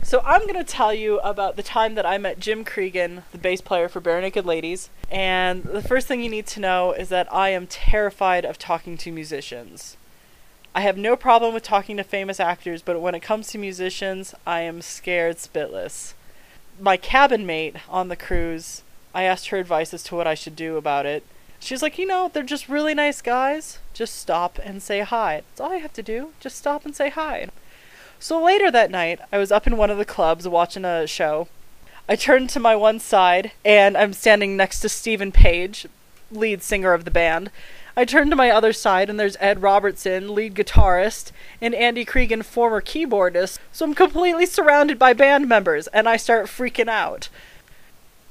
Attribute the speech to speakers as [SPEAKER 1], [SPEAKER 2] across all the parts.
[SPEAKER 1] So I'm going to tell you about the time that I met Jim Cregan, the bass player for Bare Naked Ladies. And the first thing you need to know is that I am terrified of talking to musicians. I have no problem with talking to famous actors, but when it comes to musicians, I am scared spitless. My cabin mate on the cruise, I asked her advice as to what I should do about it. She's like, they're just really nice guys. Just stop and say hi. That's all you have to do. Just stop and say hi. So later that night, I was up in one of the clubs watching a show. I turned to my one side, and I'm standing next to Stephen Page, lead singer of the band. I turned to my other side, and there's Ed Robertson, lead guitarist, and Andy Cregan, former keyboardist. So I'm completely surrounded by band members, and I start freaking out.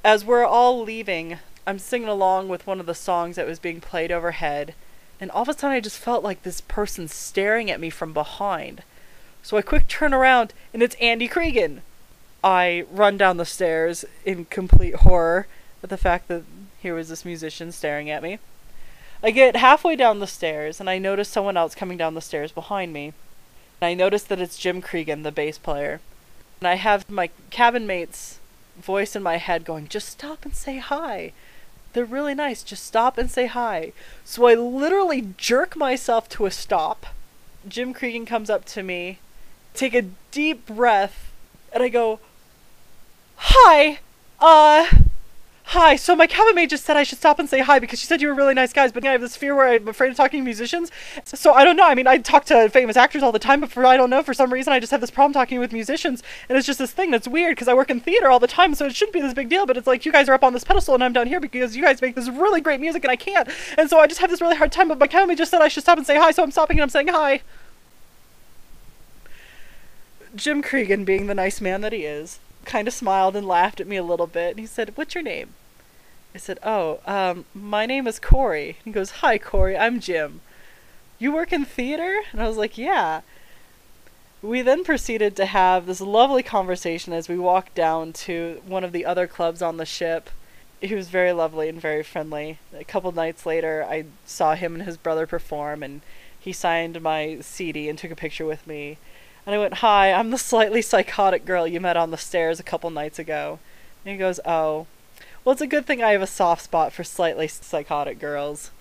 [SPEAKER 1] As we're all leaving, I'm singing along with one of the songs that was being played overhead, and all of a sudden I just felt like this person staring at me from behind. So I quick turn around, and it's Andy Cregan. I run down the stairs in complete horror at the fact that here was this musician staring at me. I get halfway down the stairs, and I notice someone else coming down the stairs behind me. And I notice that it's Jim Cregan, the bass player. And I have my cabin mate's voice in my head going, just stop and say hi. They're really nice. Just stop and say hi. So I literally jerk myself to a stop. Jim Cregan comes up to me, take a deep breath, and I go, hi, so my cabin mate just said I should stop and say hi because she said you were really nice guys, but I have this fear where I'm afraid of talking to musicians, so I don't know. I mean, I talk to famous actors all the time, but I don't know, for some reason I just have this problem talking with musicians, and it's just this thing that's weird because I work in theater all the time, so it shouldn't be this big deal, but it's like you guys are up on this pedestal and I'm down here because you guys make this really great music and I can't, and so I just have this really hard time, but my cabin mate just said I should stop and say hi, so I'm stopping and I'm saying hi. Jim Cregan, being the nice man that he is, kind of smiled and laughed at me a little bit, and he said, what's your name? I said, my name is Corey. He goes, hi, Corey, I'm Jim. You work in theater? And I was like, yeah. We then proceeded to have this lovely conversation as we walked down to one of the other clubs on the ship. He was very lovely and very friendly. A couple nights later, I saw him and his brother perform, and he signed my CD and took a picture with me. And I went, hi, I'm the slightly psychotic girl you met on the stairs a couple nights ago. And he goes, oh. Well, it's a good thing I have a soft spot for slightly psychotic girls.